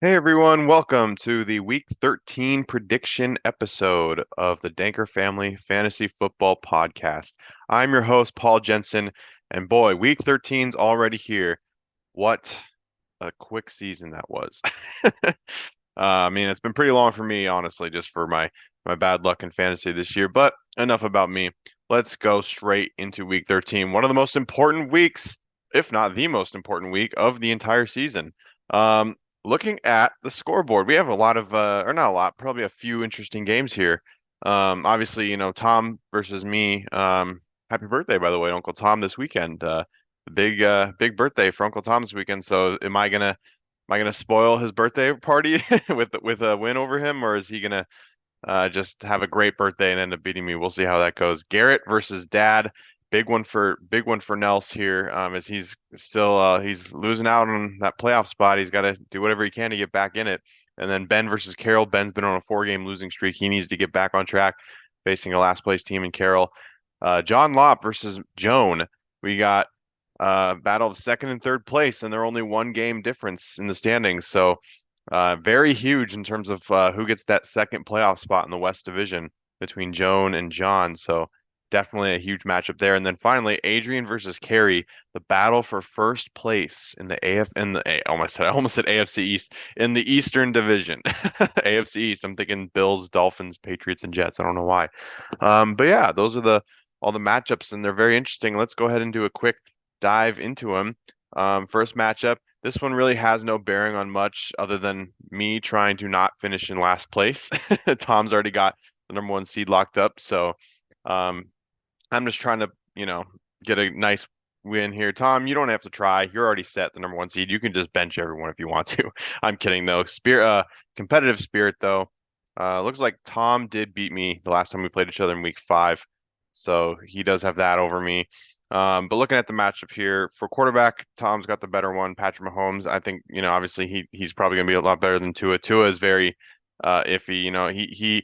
Hey everyone, welcome to the Week 13 prediction episode of the Danker Family Fantasy Football Podcast. I'm your host, Paul Jensen, and boy, Week 13's already here. What a quick season that was. I mean, it's been pretty long for me, honestly, just for my bad luck in fantasy this year, but enough about me. Let's go straight into Week 13, one of the most important weeks, if not the most important week of the entire season. Um, Looking at the scoreboard, we have a lot of, or not a lot, probably a few interesting games here. Obviously, Tom versus me. Happy birthday, by the way, Uncle Tom, this weekend. Big birthday for Uncle Tom this weekend. So, am I gonna spoil his birthday party with a win over him, or is he gonna just have a great birthday and end up beating me? We'll see how that goes. Garrett versus Dad. Big one for Nels here. As he's losing out on that playoff spot. He's got to do whatever he can to get back in it. And then Ben versus Carroll. Ben's been on a four-game losing streak. He needs to get back on track, facing a last place team in Carroll. John Lopp versus Joan. We got battle of second and third place, and they're only one game difference in the standings. So very huge in terms of who gets that second playoff spot in the West Division between Joan and John. So definitely a huge matchup there. And then finally, Adrian versus Kerry, the battle for first place in the AF in the A I almost said AFC East in the Eastern Division. AFC East. I'm thinking Bills, Dolphins, Patriots, and Jets. I don't know why. But yeah, those are the all the matchups, and they're very interesting. Let's go ahead and do a quick dive into them. First matchup. This one really has no bearing on much other than me trying to not finish in last place. Tom's already got the number one seed locked up, so um, I'm just trying to, get a nice win here. Tom, you don't have to try. You're already set the number one seed. You can just bench everyone if you want to. I'm kidding though. Competitive spirit though. Looks like Tom did beat me the last time we played each other in week 5, so he does have that over me. But looking at the matchup here for quarterback, Tom's got the better one, Patrick Mahomes. I think, obviously he's probably gonna be a lot better than Tua. Tua is very iffy.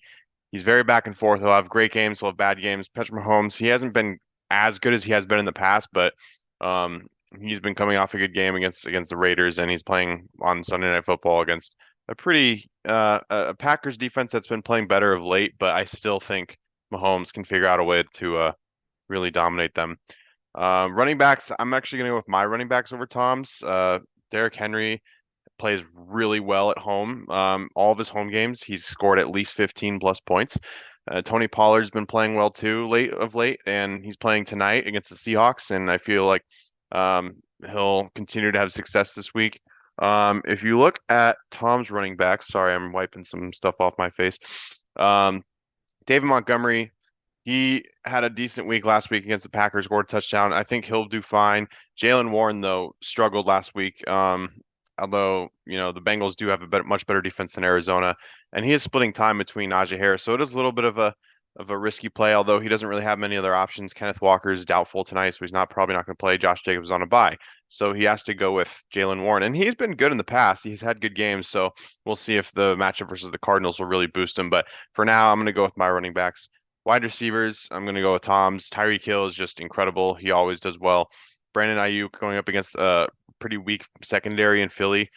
He's very back and forth. He'll have great games, he'll have bad games. Patrick Mahomes, he hasn't been as good as he has been in the past, but um, he's been coming off a good game against the Raiders, and he's playing on Sunday Night Football against a pretty a Packers defense that's been playing better of late. But I still think Mahomes can figure out a way to really dominate them. Running backs, I'm actually going to go with my running backs over Tom's. Derrick Henry plays really well at home. All of his home games, he's scored at least 15 plus points. Tony Pollard's been playing well too late, and he's playing tonight against the Seahawks, and I feel like he'll continue to have success this week. If you look at Tom's running backs, sorry, I'm wiping some stuff off my face. Um, David Montgomery, he had a decent week last week against the Packers, scored a touchdown. I think he'll do fine. Jalen Warren, though, struggled last week. Although, the Bengals do have a much better defense than Arizona, and he is splitting time between Najee Harris. So it is a little bit of a risky play, although he doesn't really have many other options. Kenneth Walker is doubtful tonight, so he's probably not going to play. Josh Jacobs is on a bye. So he has to go with Jalen Warren. And he's been good in the past. He's had good games. So we'll see if the matchup versus the Cardinals will really boost him. But for now, I'm going to go with my running backs. Wide receivers, I'm going to go with Tom's. Tyreek Hill is just incredible. He always does well. Brandon Ayuk going up against a pretty weak secondary in Philly,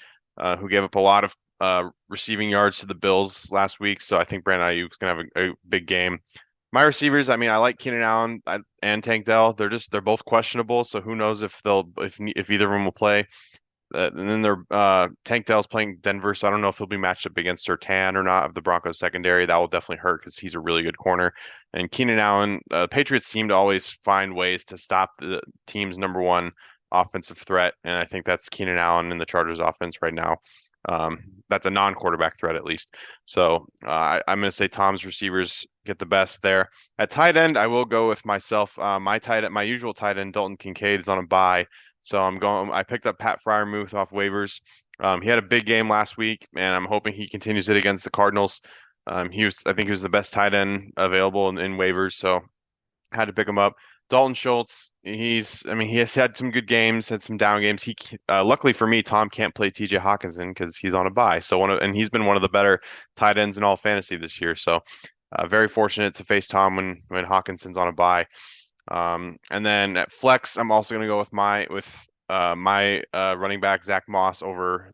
who gave up a lot of receiving yards to the Bills last week. So I think Brandon Ayuk's going to have a big game. My receivers, I mean, I like Keenan Allen and Tank Dell. They're both questionable, so who knows if either of them will play. And then Tank Dell's playing Denver, so I don't know if he'll be matched up against Sertan or not of the Broncos secondary. That will definitely hurt because he's a really good corner. And Keenan Allen, Patriots seem to always find ways to stop the team's number one offensive threat, and I think that's Keenan Allen in the Chargers offense right now. That's a non-quarterback threat at least. So I'm going to say Tom's receivers get the best there. At tight end, I will go with myself. My usual tight end, Dalton Kincaid, is on a bye. So I picked up Pat Fryermuth off waivers. He had a big game last week, and I'm hoping he continues it against the Cardinals. I think he was the best tight end available in waivers, so had to pick him up. Dalton Schultz, he has had some good games, had some down games. Luckily for me, Tom can't play TJ Hawkinson because he's on a bye. And he's been one of the better tight ends in all fantasy this year. So, very fortunate to face Tom when Hawkinson's on a bye. And then at flex, I'm also going to go with my running back Zach Moss over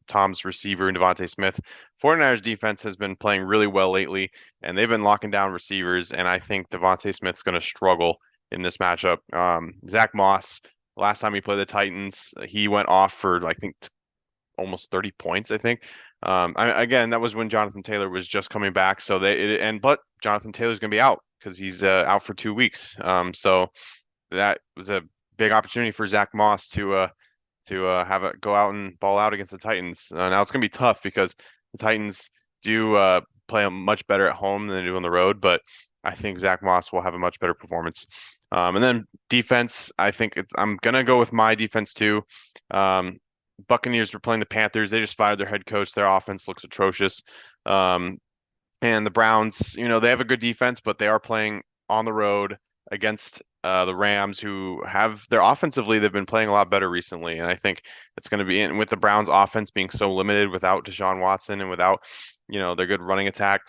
Tom's receiver and Devontae Smith. 49ers defense has been playing really well lately, and they've been locking down receivers. And I think Devontae Smith's going to struggle in this matchup. Zach Moss, last time he played the Titans, he went off for I think almost 30 points, I think. Again, that was when Jonathan Taylor was just coming back. So but Jonathan Taylor's going to be out because he's out for 2 weeks. So that was a big opportunity for Zach Moss to have it go out and ball out against the Titans. Now it's going to be tough because the Titans do play much better at home than they do on the road, but I think Zach Moss will have a much better performance. And then defense, I'm gonna go with my defense too. Um, Buccaneers were playing the Panthers. They just fired their head coach. Their offense looks atrocious. Um, and the Browns, they have a good defense, but they are playing on the road against the Rams, who have their offensively, they've been playing a lot better recently. And I think it's going to be in with the Browns offense being so limited without Deshaun Watson and without, their good running attack.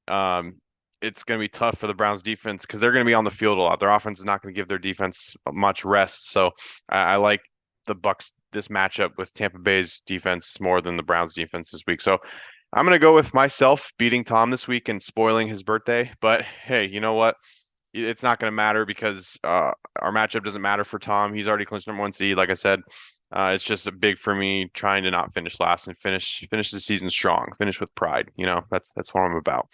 Um, it's going to be tough for the Browns defense because they're going to be on the field a lot. Their offense is not going to give their defense much rest. So I like the Bucks this matchup with Tampa Bay's defense more than the Browns defense this week. So I'm going to go with myself beating Tom this week and spoiling his birthday. But hey, you know what? It's not going to matter because our matchup doesn't matter for Tom. He's already clinched number one seed, like I said. It's just a big for me trying to not finish last and finish the season strong, finish with pride. That's what I'm about.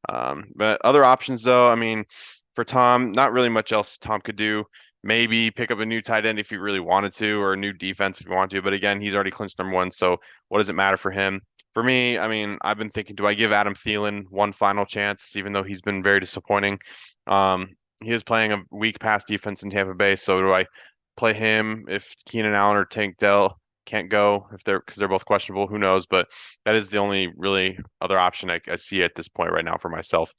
But other options, though, I mean, for Tom, not really much else Tom could do. Maybe pick up a new tight end if he really wanted to, or a new defense if he wanted to. But again, he's already clinched number one, so what does it matter for him? For me, I mean, I've been thinking, do I give Adam Thielen one final chance, even though he's been very disappointing? He is playing a weak pass defense in Tampa Bay, so do I play him if Keenan Allen or Tank Dell can't go if they're both questionable? Who knows? But that is the only really other option I see at this point right now for myself.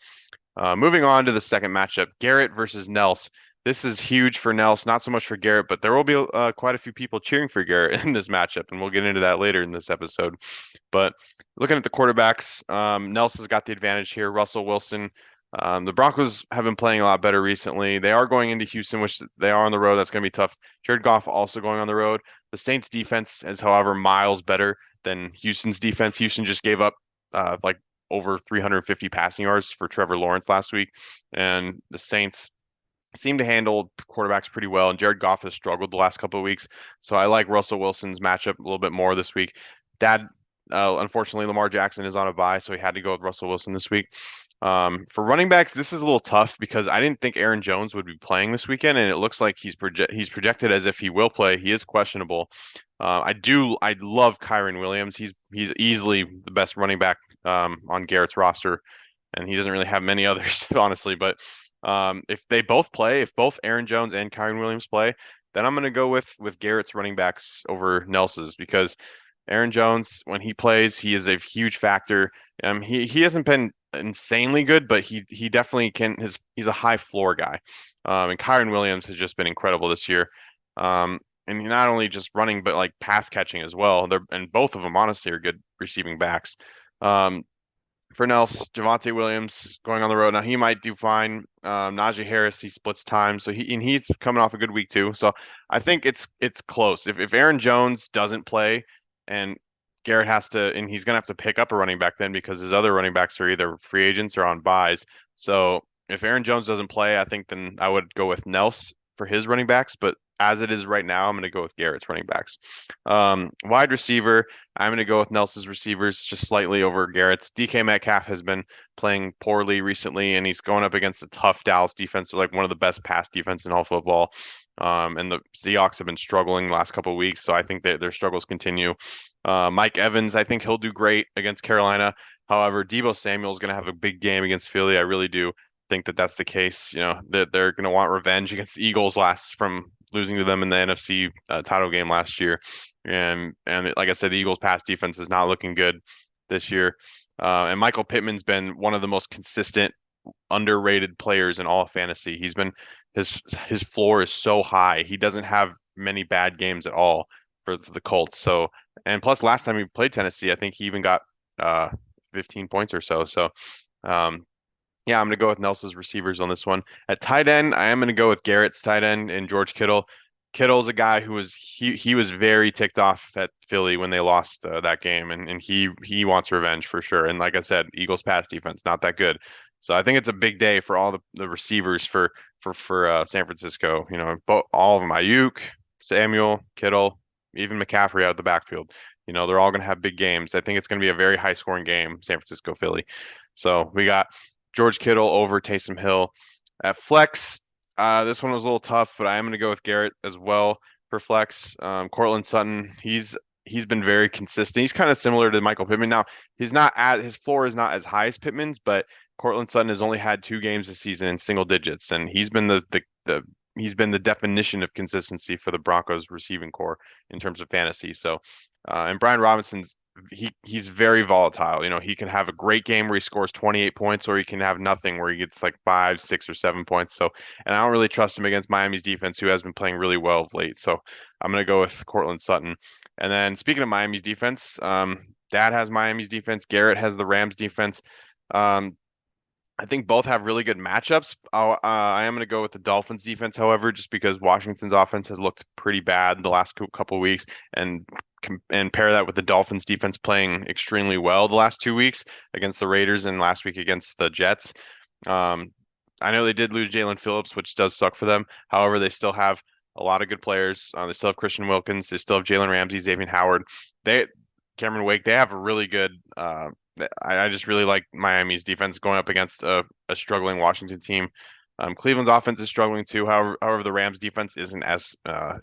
Moving on to the second matchup, Garrett versus Nels. This is huge for Nels, not so much for Garrett, but there will be quite a few people cheering for Garrett in this matchup, and we'll get into that later in this episode. But looking at the quarterbacks, Nels has got the advantage here. Russell Wilson. The Broncos have been playing a lot better recently. They are going into Houston, which they are on the road. That's going to be tough. Jared Goff also going on the road. The Saints defense is, however, miles better than Houston's defense. Houston just gave up like over 350 passing yards for Trevor Lawrence last week, and the Saints seem to handle quarterbacks pretty well. And Jared Goff has struggled the last couple of weeks, so I like Russell Wilson's matchup a little bit more this week. Unfortunately, Lamar Jackson is on a bye, so he had to go with Russell Wilson this week. For running backs, this is a little tough because I didn't think Aaron Jones would be playing this weekend, and it looks like he's projected as if he will play. He is questionable. I love Kyren Williams. He's easily the best running back on Garrett's roster, and he doesn't really have many others, honestly. But if they both play, if both Aaron Jones and Kyren Williams play, then I'm going to go with Garrett's running backs over Nelson's because Aaron Jones, when he plays, he is a huge factor. He hasn't been insanely good, but he definitely can. He's a high floor guy. And Kyren Williams has just been incredible this year. And not only just running, but like pass catching as well. And both of them honestly are good receiving backs. For Nels, Javonte Williams going on the road. Now he might do fine. Najee Harris, he splits time, so he's coming off a good week too. So I think it's close. If Aaron Jones doesn't play and Garrett has to, and he's gonna have to pick up a running back then because his other running backs are either free agents or on buys. So if Aaron Jones doesn't play, I think then I would go with Nels for his running backs. But as it is right now, I'm going to go with Garrett's running backs. Wide receiver, I'm going to go with Nelson's receivers just slightly over Garrett's. DK Metcalf has been playing poorly recently, and he's going up against a tough Dallas defense, like one of the best pass defense in all football. And the Seahawks have been struggling the last couple of weeks, so I think that their struggles continue. Mike Evans, I think he'll do great against Carolina. However, Deebo Samuel is going to have a big game against Philly. I really do think that that's the case. They're going to want revenge against the Eagles from losing to them in the NFC title game last year. And like I said, the Eagles pass defense is not looking good this year. And Michael Pittman's been one of the most consistent, underrated players in all of fantasy. His floor is so high. He doesn't have many bad games at all for the Colts. So, and plus last time he played Tennessee, I think he even got 15 points or so. So, yeah, I'm going to go with Nelson's receivers on this one. At tight end, I am going to go with Garrett's tight end and George Kittle. Kittle's a guy who he was very ticked off at Philly when they lost that game, and he wants revenge for sure. And like I said, Eagles pass defense not that good, so I think it's a big day for all the receivers for San Francisco. All of them, Ayuk, Samuel, Kittle, even McCaffrey out of the backfield. They're all going to have big games. I think it's going to be a very high scoring game, San Francisco Philly. So we got George Kittle over Taysom Hill at flex. This one was a little tough, but I am going to go with Garrett as well for flex. Cortland Sutton, he's been very consistent. He's kind of similar to Michael Pittman. Now, his floor is not as high as Pittman's, but Cortland Sutton has only had 2 games this season in single digits, and he's been the definition of consistency for the Broncos receiving core in terms of fantasy. So, and Brian Robinson's he's very volatile. He can have a great game where he scores 28 points, or he can have nothing where he gets like 5, 6, or 7 points. So, and I don't really trust him against Miami's defense, who has been playing really well of late. So, I'm gonna go with Cortland Sutton. And then speaking of Miami's defense, Dad has Miami's defense. Garrett has the Rams defense. Um, I think both have really good matchups. I am going to go with the Dolphins defense, however, just because Washington's offense has looked pretty bad the last couple of weeks, and pair that with the Dolphins defense playing extremely well the last 2 weeks against the Raiders and last week against the Jets. Um, I know they did lose Jalen Phillips, which does suck for them. However, they still have a lot of good players. They still have Christian Wilkins. They still have Jalen Ramsey, Xavier Howard. They Cameron Wake. They have a really good I just really like Miami's defense going up against a struggling Washington team. Cleveland's offense is struggling too. However, the Rams defense isn't as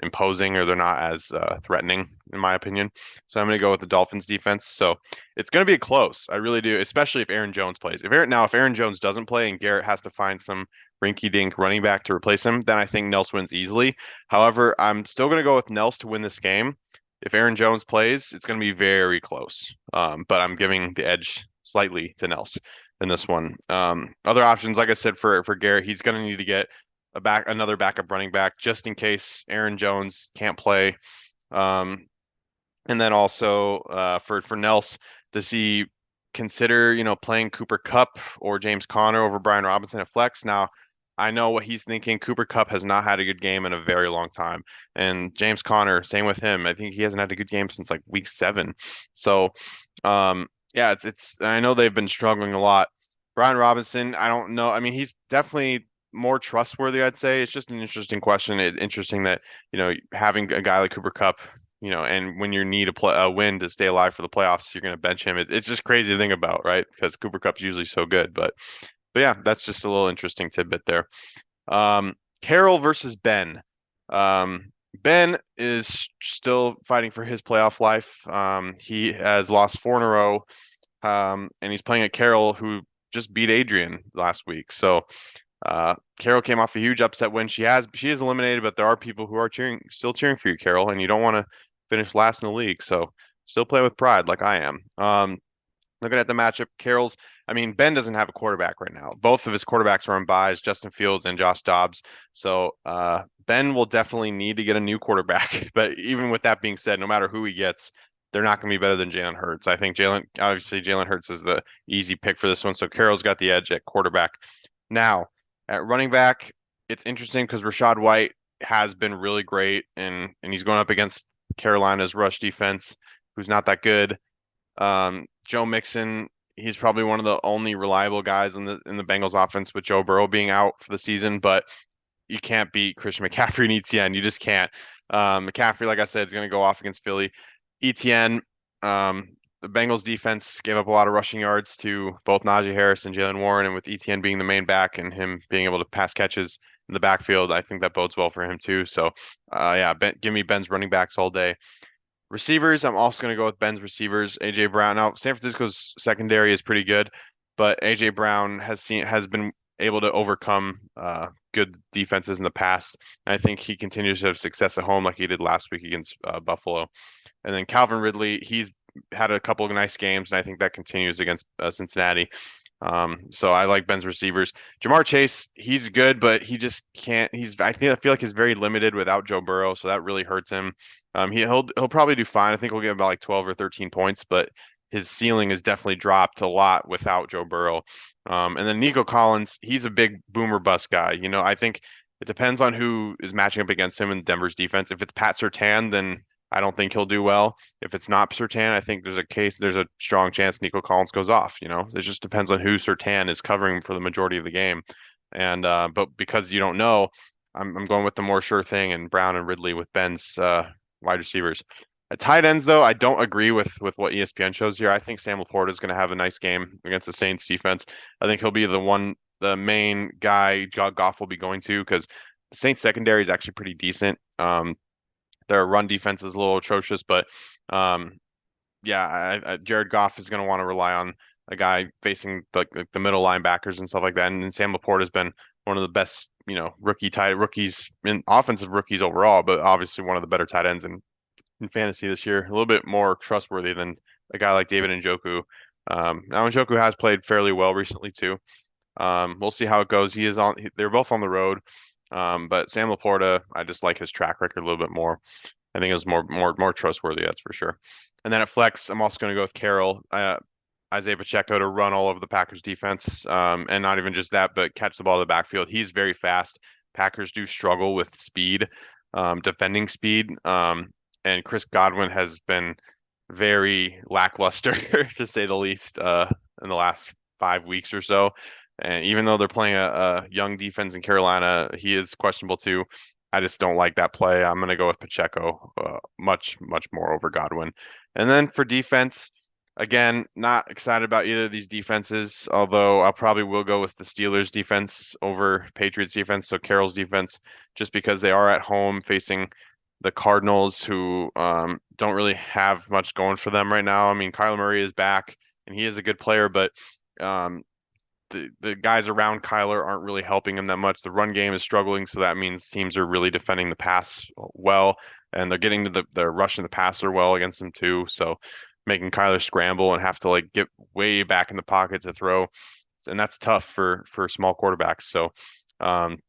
imposing, or they're not as threatening, in my opinion. So I'm going to go with the Dolphins defense. So it's going to be close. I really do, especially if Aaron Jones plays. If Aaron Jones doesn't play and Garrett has to find some rinky-dink running back to replace him, then I think Nels wins easily. However, I'm still going to go with Nels to win this game. If Aaron Jones plays, it's going to be very close. But I'm giving the edge slightly to Nels in this one. Other options, like I said, for Garrett, he's going to need to get another backup running back just in case Aaron Jones can't play. Um, and then also for Nels, does he consider playing Cooper Kupp or James Conner over Brian Robinson at flex? Now, I know what he's thinking. Cooper Kupp has not had a good game in a very long time, and James Conner, same with him. I think he hasn't had a good game since like week 7. So, yeah, it's. I know they've been struggling a lot. Brian Robinson, I don't know. I mean, he's definitely more trustworthy, I'd say. It's just an interesting question. Interesting that having a guy like Cooper Kupp, and when you need a win to stay alive for the playoffs, you're going to bench him. It's just crazy to think about, right? Because Cooper Kupp's usually so good, but yeah, that's just a little interesting tidbit there. Carroll versus Ben. Ben is still fighting for his playoff life. He has lost 4 in a row, and he's playing at Carroll, who just beat Adrian last week. So Carroll came off a huge upset win. She is eliminated, but there are people who are still cheering for you, Carroll, and you don't want to finish last in the league. So still play with pride, like I am. Looking at the matchup, Ben doesn't have a quarterback right now. Both of his quarterbacks are on byes, Justin Fields and Josh Dobbs. So Ben will definitely need to get a new quarterback. But even with that being said, no matter who he gets, they're not going to be better than Jalen Hurts. I think Jalen Hurts is the easy pick for this one. So Carroll's got the edge at quarterback. Now, at running back, it's interesting because Rachaad White has been really great, and he's going up against Carolina's rush defense, who's not that good. Joe Mixon, he's probably one of the only reliable guys in the Bengals offense with Joe Burrow being out for the season, but you can't beat Christian McCaffrey and ETN. You just can't. McCaffrey, like I said, is going to go off against Philly. ETN, the Bengals defense gave up a lot of rushing yards to both Najee Harris and Jalen Warren, and with ETN being the main back and him being able to pass catches in the backfield, I think that bodes well for him too. So, yeah, give me Ben's running backs all day. Receivers, I'm also going to go with Ben's receivers. AJ Brown. Now, San Francisco's secondary is pretty good, but AJ Brown has been able to overcome good defenses in the past. And I think he continues to have success at home, like he did last week against Buffalo. And then Calvin Ridley, he's had a couple of nice games, and I think that continues against Cincinnati. So I like Ben's receivers. Jamar Chase, he's good, but he just can't. I feel like he's very limited without Joe Burrow, so that really hurts him. He'll probably do fine. I think we'll get about like 12 or 13 points, but his ceiling is definitely dropped a lot without Joe Burrow. And then Nico Collins, he's a big boomer bust guy. I think it depends on who is matching up against him in Denver's defense. If it's Pat Surtain, then I don't think he'll do well. If it's not Surtain, I think there's a strong chance Nico Collins goes off. It just depends on who Surtain is covering for the majority of the game. And but because you don't know, I'm going with the more sure thing and Brown and Ridley with Ben's wide receivers. At tight ends, though, I don't agree with what ESPN shows here. I think Sam Laporta is going to have a nice game against the Saints defense. I think he'll be the main guy Goff will be going to because the Saints secondary is actually pretty decent. Their run defense is a little atrocious, but um, yeah, Jared Goff is going to want to rely on a guy facing the middle linebackers and stuff like that. And Sam Laporta has been one of the best, rookies in offensive rookies overall, but obviously one of the better tight ends in fantasy this year. A little bit more trustworthy than a guy like David Njoku. Now Njoku has played fairly well recently too. We'll see how it goes. They're both on the road. But Sam Laporta, I just like his track record a little bit more. I think it's more trustworthy, that's for sure. And then at flex, I'm also going to go with Carroll, Isaiah Pacheco to run all over the Packers defense, and not even just that, but catch the ball in the backfield. He's very fast. Packers do struggle with speed, defending speed, and Chris Godwin has been very lackluster to say the least, in the last 5 weeks or so. And even though they're playing a young defense in Carolina, he is questionable too. I just don't like that play. I'm going to go with Pacheco, much more over Godwin. And then for defense, again, not excited about either of these defenses, although I probably will go with the Steelers defense over Patriots defense, so Carroll's defense, just because they are at home facing the Cardinals, who don't really have much going for them right now. I mean, Kyler Murray is back, and he is a good player, but um, the guys around Kyler aren't really helping him that much. The run game is struggling, so that means teams are really defending the pass well, and they're getting to the rushing the passer well against him too. So making Kyler scramble and have to like get way back in the pocket to throw, and that's tough for small quarterbacks. So, and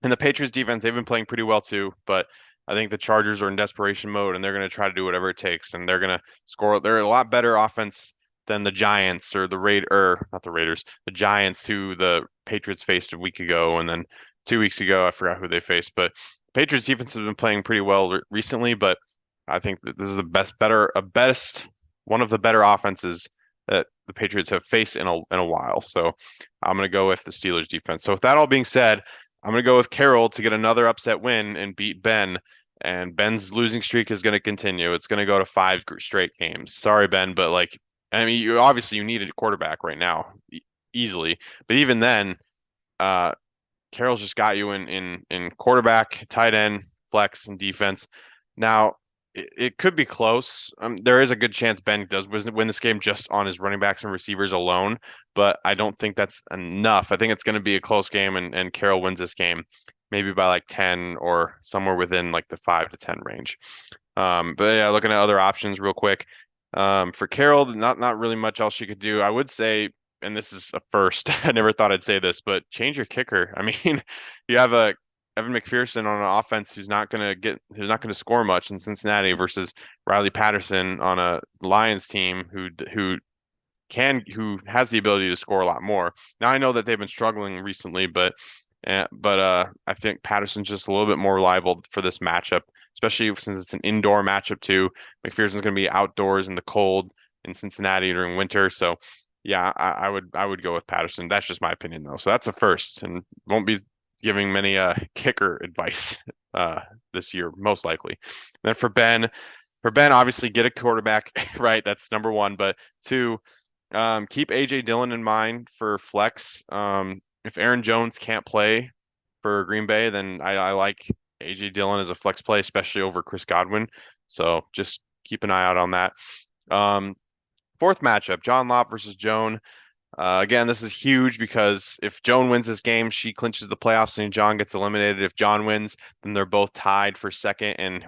the Patriots defense, they've been playing pretty well too, but I think the Chargers are in desperation mode and they're going to try to do whatever it takes, and they're going to score. They're a lot better offense than the Giants or or not the Raiders, the Giants who the Patriots faced a week ago, and then 2 weeks ago I forgot who they faced. But Patriots defense has been playing pretty well recently, but I think that this is best one of the better offenses that the Patriots have faced in a while. So I'm going to go with the Steelers defense. So with that all being said, I'm going to go with Carroll to get another upset win and beat Ben. And Ben's losing streak is going to continue. It's going to go to 5 straight games. Sorry, Ben, but like, I mean, you need a quarterback right now, easily. But even then, Carroll's just got you in quarterback, tight end, flex, and defense. Now, it could be close. There is a good chance Ben does win this game just on his running backs and receivers alone, but I don't think that's enough. I think it's going to be a close game, and Carroll wins this game, maybe by like 10 or somewhere within like the 5 to 10 range. But yeah, looking at other options real quick. For Carroll, not really much else you could do. I would say, and this is a first, I never thought I'd say this, but change your kicker. I mean, you have a Evan McPherson on an offense who's not gonna score much in Cincinnati versus Riley Patterson on a Lions team who has the ability to score a lot more. Now I know that they've been struggling recently, but I think Patterson's just a little bit more reliable for this matchup, especially since it's an indoor matchup too. McPherson's going to be outdoors in the cold in Cincinnati during winter, so yeah, I would go with Patterson. That's just my opinion though. So that's a first, and won't be giving many kicker advice this year most likely. And then for Ben, obviously get a quarterback right. That's number one, but two, keep AJ Dillon in mind for flex. If Aaron Jones can't play for Green Bay, then I like AJ Dillon as a flex play, especially over Chris Godwin. So just keep an eye out on that. Fourth matchup, John Lott versus Joan. Again, this is huge because if Joan wins this game, she clinches the playoffs and John gets eliminated. If John wins, then they're both tied for second, and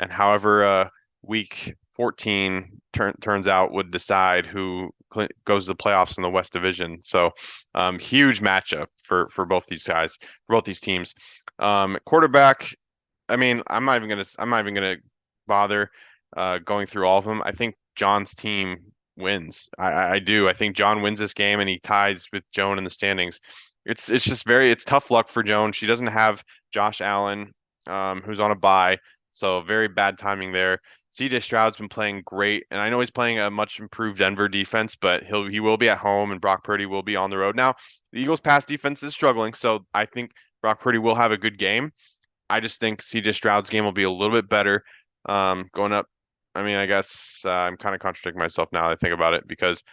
however week 14 turns out would decide who goes to the playoffs in the West Division. So huge matchup for both these guys, for both these teams. Quarterback, I mean, I'm not even gonna bother going through all of them. I think John's team wins. I do. I think John wins this game and he ties with Joan in the standings. It's tough luck for Joan. She doesn't have Josh Allen, who's on a bye, so very bad timing there. CJ Stroud's been playing great, and I know he's playing a much improved Denver defense, but he will be at home, and Brock Purdy will be on the road. Now, the Eagles' pass defense is struggling, so I think Brock Purdy will have a good game. I just think CJ Stroud's game will be a little bit better. Going up, I mean, I guess I'm kind of contradicting myself now that I think about it because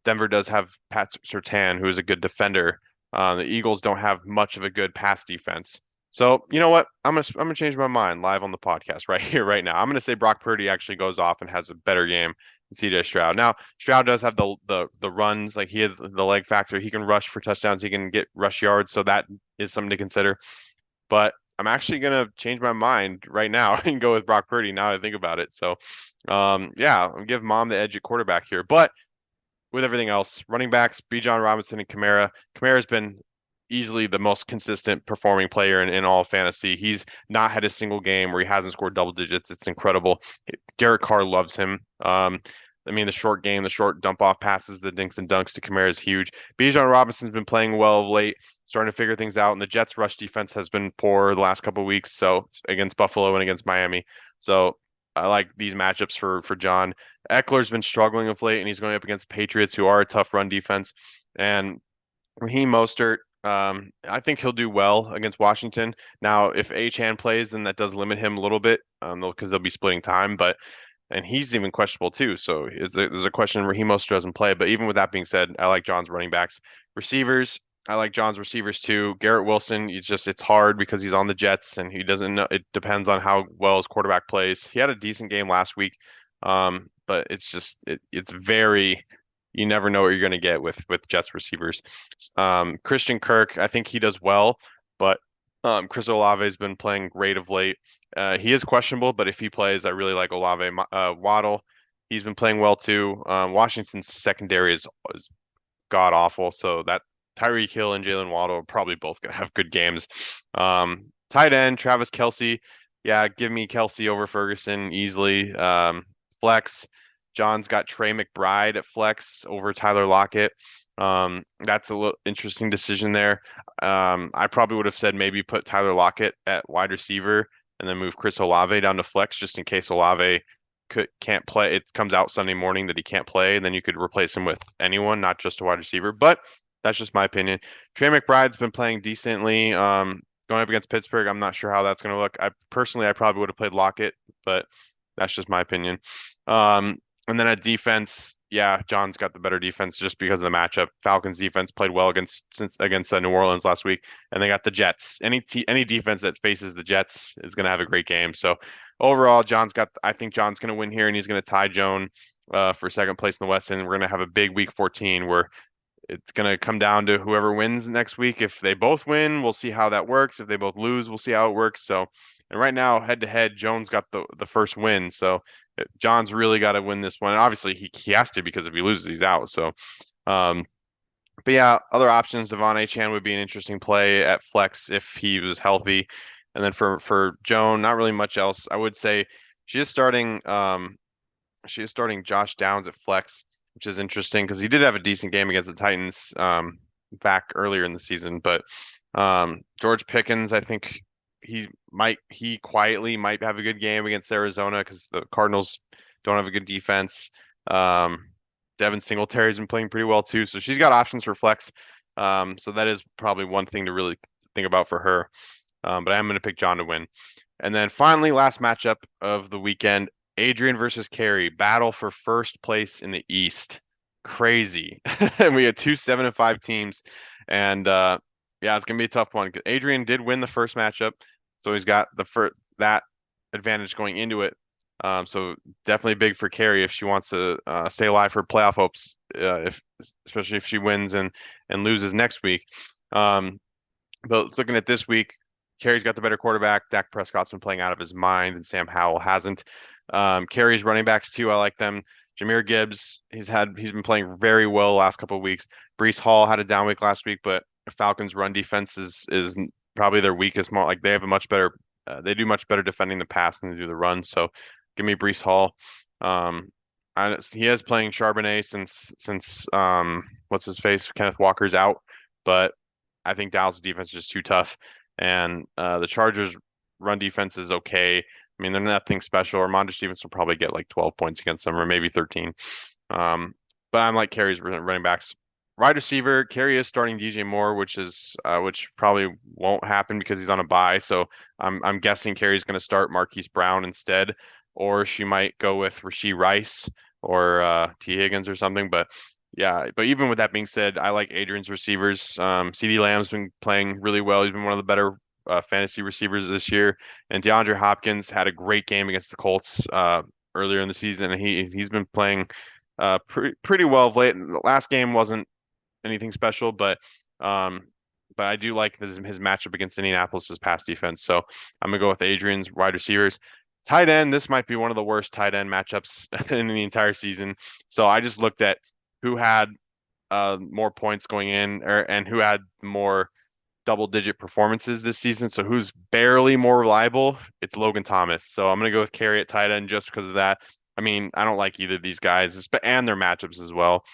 Denver does have Pat Surtain, who is a good defender. The Eagles don't have much of a good pass defense. So you know what? I'm gonna change my mind live on the podcast right here, right now. I'm gonna say Brock Purdy actually goes off and has a better game than CJ Stroud. Now Stroud does have the runs, like he has the leg factor. He can rush for touchdowns. He can get rush yards. So that is something to consider. But I'm actually gonna change my mind right now and go with Brock Purdy now that I think about it. So yeah, I'll give mom the edge at quarterback here. But with everything else, running backs, Bijan Robinson and Kamara. Kamara's been easily the most consistent performing player in all of fantasy. He's not had a single game where he hasn't scored double digits. It's incredible. Derek Carr loves him. I mean, the short game, the short dump off passes, the dinks and dunks to Kamara is huge. Bijan Robinson's been playing well of late, starting to figure things out, and the Jets' rush defense has been poor the last couple of weeks. So against Buffalo and against Miami. So I like these matchups for John. Eckler's been struggling of late, and he's going up against Patriots, who are a tough run defense. And Raheem Mostert, I think he'll do well against Washington. Now, if Achane plays, then that does limit him a little bit, because they'll be splitting time. And he's even questionable too. So there's a question Raheem Mostert doesn't play. But even with that being said, I like John's running backs, receivers. I like John's receivers too. Garrett Wilson, it's hard because he's on the Jets and he doesn't know. It depends on how well his quarterback plays. He had a decent game last week, but it's very you never know what you're going to get with Jets receivers. Christian Kirk, I think he does well, but Chris Olave has been playing great of late. He is questionable, but if he plays, I really like Olave. Waddle, he's been playing well too. Washington's secondary is god awful, so that Tyreek Hill and Jalen Waddle are probably both gonna have good games. Tight end Travis Kelce, yeah, give me Kelce over Ferguson easily. Flex, John's got Trey McBride at flex over Tyler Lockett. That's a little interesting decision there. I probably would have said maybe put Tyler Lockett at wide receiver and then move Chris Olave down to flex just in case Olave can't play. It comes out Sunday morning that he can't play, and then you could replace him with anyone, not just a wide receiver. But that's just my opinion. Trey McBride's been playing decently. Going up against Pittsburgh, I'm not sure how that's going to look. I probably would have played Lockett, but that's just my opinion. And then at defense, yeah, John's got the better defense just because of the matchup. Falcons defense played well against New Orleans last week, and they got the Jets. Any defense that faces the Jets is going to have a great game. So overall, I think John's going to win here, and he's going to tie Joan for second place in the West, and we're going to have a big Week 14 where it's going to come down to whoever wins next week. If they both win, we'll see how that works. If they both lose, we'll see how it works. So, and right now, head to head, Jones got the first win. So John's really got to win this one. And obviously, he has to because if he loses, he's out. So, but yeah, other options. Devon Achane would be an interesting play at flex if he was healthy. And then for Joan, not really much else. I would say she is starting Josh Downs at flex, which is interesting because he did have a decent game against the Titans back earlier in the season. But George Pickens, I think he quietly might have a good game against Arizona because the Cardinals don't have a good defense. Devin Singletary's been playing pretty well too, so she's got options for flex. So that is probably one thing to really think about for her. But I am going to pick John to win. And then finally, last matchup of the weekend, Adrian versus Carey, battle for first place in the East. Crazy. And we had 2 7-5 teams. And yeah, it's gonna be a tough one. Adrian did win the first matchup, so he's got that advantage going into it. So definitely big for Carey if she wants to stay alive for playoff hopes, especially if she wins and loses next week. But looking at this week, Carey's got the better quarterback. Dak Prescott's been playing out of his mind, and Sam Howell hasn't. Carey's running backs too. I like them. Jahmyr Gibbs, he's been playing very well the last couple of weeks. Breece Hall had a down week last week, but Falcons' run defense is probably their weakest. More like they have a much better, they do much better defending the pass than they do the run. So give me Breece Hall. He is playing Charbonnet since what's his face Kenneth Walker's out, but I think Dallas' defense is just too tough. and the Chargers' run defense is okay. I mean, they're nothing special. Armando Stevens will probably get like 12 points against them, or maybe 13. Um, but I'm like Carey's running backs. Wide receiver, Carey is starting DJ Moore, which probably won't happen because he's on a bye. So I'm guessing Carey's going to start Marquise Brown instead, or she might go with Rashee Rice or T Higgins or something. But yeah, but even with that being said, I like Adrian's receivers. CeeDee Lamb's been playing really well. He's been one of the better fantasy receivers this year, and DeAndre Hopkins had a great game against the Colts earlier in the season, and he's been playing pretty well of late. The last game wasn't anything special, um, but I do like his matchup against Indianapolis's pass defense. So I'm gonna go with Adrian's wide receivers. Tight end, this might be one of the worst tight end matchups in the entire season. So I just looked at who had more points going in, and who had more double-digit performances this season. So who's barely more reliable? It's Logan Thomas. So I'm gonna go with Carey at tight end just because of that. I mean, I don't like either of these guys, and their matchups as well.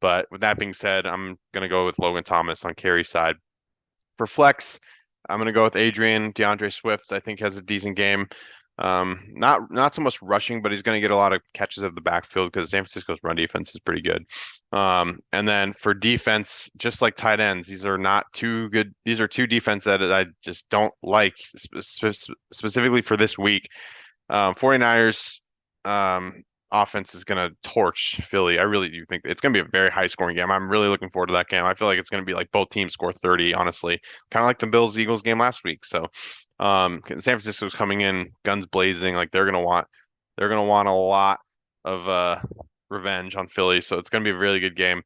But with that being said, I'm gonna go with Logan Thomas on Carey's side. For flex, I'm gonna go with Adrian. DeAndre Swift, I think, has a decent game. Not so much rushing, but he's going to get a lot of catches of the backfield because San Francisco's run defense is pretty good. And then for defense, just like tight ends, these are not too good. These are two defense that I just don't like specifically for this week. 49ers offense is going to torch Philly. I really do think it's going to be a very high scoring game. I'm really looking forward to that game. I feel like it's going to be like both teams score 30, honestly, kind of like the Bills Eagles game last week. So San Francisco's coming in guns blazing, like they're gonna want a lot of revenge on Philly. So it's gonna be a really good game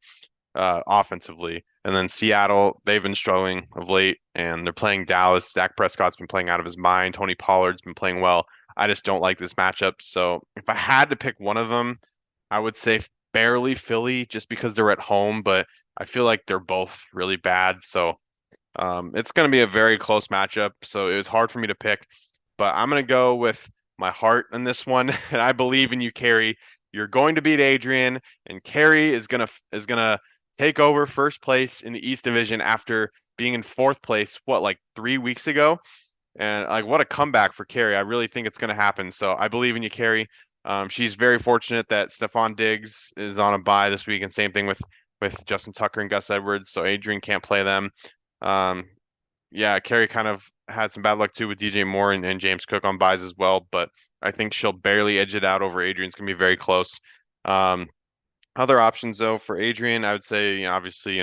offensively. And then Seattle, they've been struggling of late, and they're playing Dallas. Dak Prescott's been playing out of his mind. Tony Pollard's been playing well. I just don't like this matchup. So if I had to pick one of them, I would say barely Philly, just because they're at home. But I feel like they're both really bad. So it's going to be a very close matchup, so it was hard for me to pick, but I'm going to go with my heart in this one, and I believe in you, Carey. You're going to beat Adrian, and Carey is gonna take over first place in the East Division after being in fourth place, what, like 3 weeks ago? And like, what a comeback for Carey. I really think it's going to happen. So I believe in you, Carey. She's very fortunate that Stephon Diggs is on a bye this week, and same thing with Justin Tucker and Gus Edwards. So Adrian can't play them. Um, yeah, Carey kind of had some bad luck too with DJ Moore and James Cook on buys as well, but I think she'll barely edge it out over Adrian. It's gonna be very close. Um, Other options though for Adrian, I would say, obviously,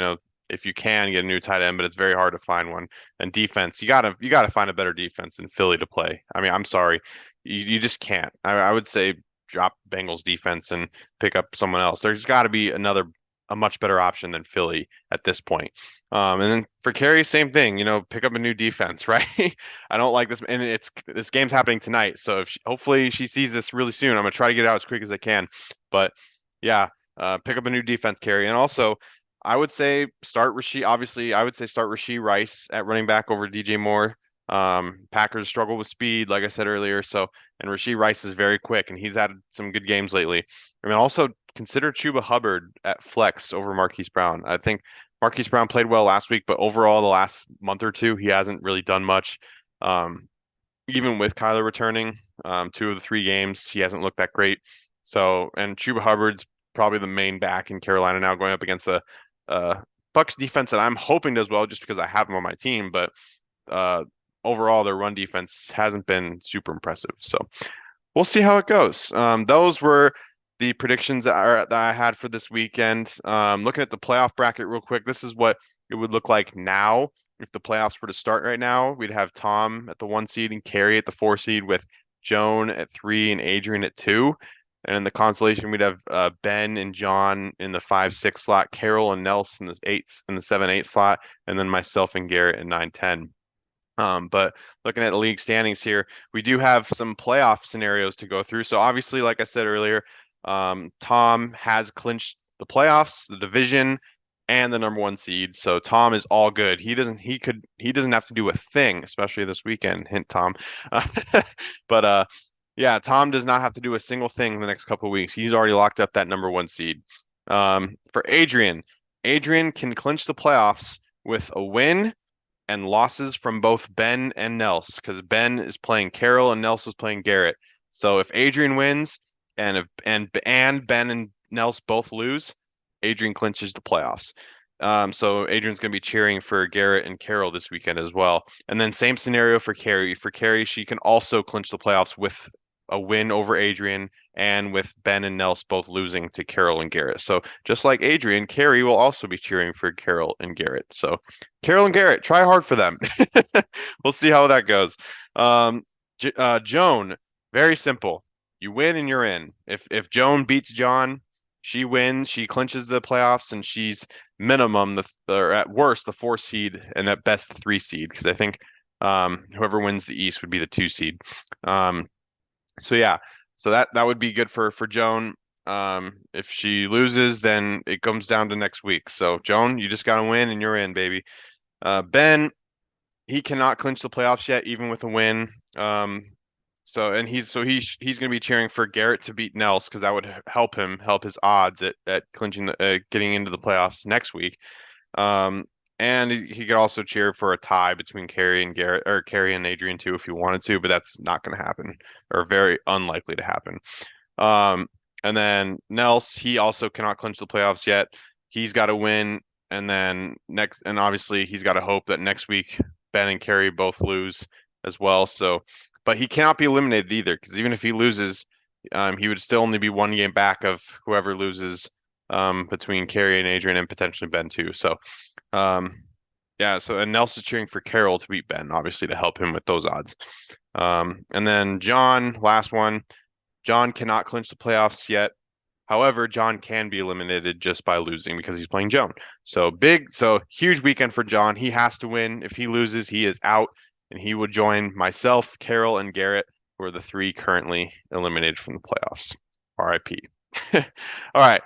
if you can get a new tight end, but it's very hard to find one. And defense, you gotta find a better defense in Philly to play. I mean, I'm sorry, you just can't. I would say drop Bengals defense and pick up someone else. There's got to be a much better option than Philly at this point. And then for Carey, same thing. Pick up a new defense, right? I don't like this, and this game's happening tonight, so hopefully she sees this really soon. I'm gonna try to get it out as quick as I can. But yeah, pick up a new defense, Carey, and also I would say start Rashee. Obviously, I would say start Rashee Rice at running back over DJ Moore. Packers struggle with speed, like I said earlier. So, and Rashee Rice is very quick, and he's had some good games lately. I mean, also consider Chuba Hubbard at flex over Marquise Brown. I think Marquise Brown played well last week, but overall, the last month or two, he hasn't really done much. Um, Even with Kyler returning, 2 of the 3 games, he hasn't looked that great. So, and Chuba Hubbard's probably the main back in Carolina now, going up against a Bucks defense that I'm hoping does well, just because I have him on my team. But uh, overall, their run defense hasn't been super impressive. So we'll see how it goes. Those were the predictions that I had for this weekend. Looking at the playoff bracket real quick, this is what it would look like now if the playoffs were to start right now. We'd have Tom at the 1 seed and Carey at the 4 seed, with Joan at 3 and Adrian at 2. And in the consolation, we'd have Ben and John in the 5-6 slot, Carol and Nelson in the 7-8 slot, and then myself and Garrett at 9-10. But looking at the league standings here, we do have some playoff scenarios to go through. So obviously, like I said earlier, Tom has clinched the playoffs, the division, and the number 1 seed. So Tom is all good. He doesn't have to do a thing, especially this weekend. Hint, Tom. But yeah, Tom does not have to do a single thing in the next couple of weeks. He's already locked up that number 1 seed. For Adrian, Adrian can clinch the playoffs with a win and losses from both Ben and Nels because Ben is playing Carroll and Nels is playing Garrett. So if Adrian wins and Ben and Nels both lose, Adrian clinches the playoffs. So Adrian's going to be cheering for Garrett and Carroll this weekend as well. And then same scenario for Carrie. For Carrie, she can also clinch the playoffs with a win over Adrian and with Ben and Nels both losing to Carroll and Garrett. So just like Adrian, Carrie will also be cheering for Carroll and Garrett. So Carroll and Garrett, try hard for them. We'll see how that goes. Joan, very simple. You win and you're in. If Joan beats John, she wins, she clinches the playoffs, and she's minimum or at worst the 4 seed and at best the 3 seed because I think whoever wins the East would be the 2 seed. Um, so yeah, so that would be good for Joan. If she loses, then it comes down to next week. So Joan, you just gotta win and you're in, baby. Ben, he cannot clinch the playoffs yet, even with a win. He's going to be cheering for Garrett to beat Nels because that would help his odds at clinching getting into the playoffs next week. Um, and he could also cheer for a tie between Carrie and Garrett or Carrie and Adrian too if he wanted to, but that's not going to happen or very unlikely to happen. Um, and then Nels, he also cannot clinch the playoffs yet. He's got to win, and obviously he's got to hope that next week Ben and Carrie both lose as well. So, but he cannot be eliminated either because even if he loses, he would still only be 1 game back of whoever loses between Carrie and Adrian and potentially Ben too. So, um, yeah. So and Nels is cheering for Carroll to beat Ben, obviously to help him with those odds. And then John, last one. John cannot clinch the playoffs yet. However, John can be eliminated just by losing because he's playing Joan. So huge weekend for John. He has to win. If he loses, he is out, and he would join myself, Carol, and Garrett, who are the 3 currently eliminated from the playoffs. RIP. All right.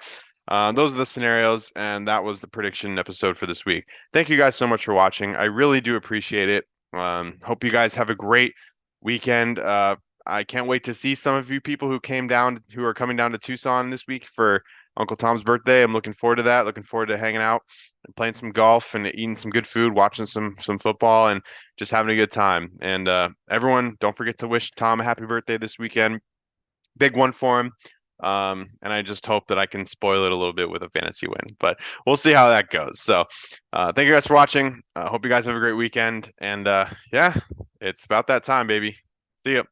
Those are the scenarios, and that was the prediction episode for this week. Thank you guys so much for watching. I really do appreciate it. Hope you guys have a great weekend. I can't wait to see some of you people who are coming down to Tucson this week for Uncle Tom's birthday. I'm looking forward to that. Looking forward to hanging out and playing some golf and eating some good food, watching some football, and just having a good time. And everyone, don't forget to wish Tom a happy birthday this weekend. Big one for him. And I just hope that I can spoil it a little bit with a fantasy win, but we'll see how that goes. So, thank you guys for watching. Hope you guys have a great weekend. And yeah, it's about that time, baby. See ya.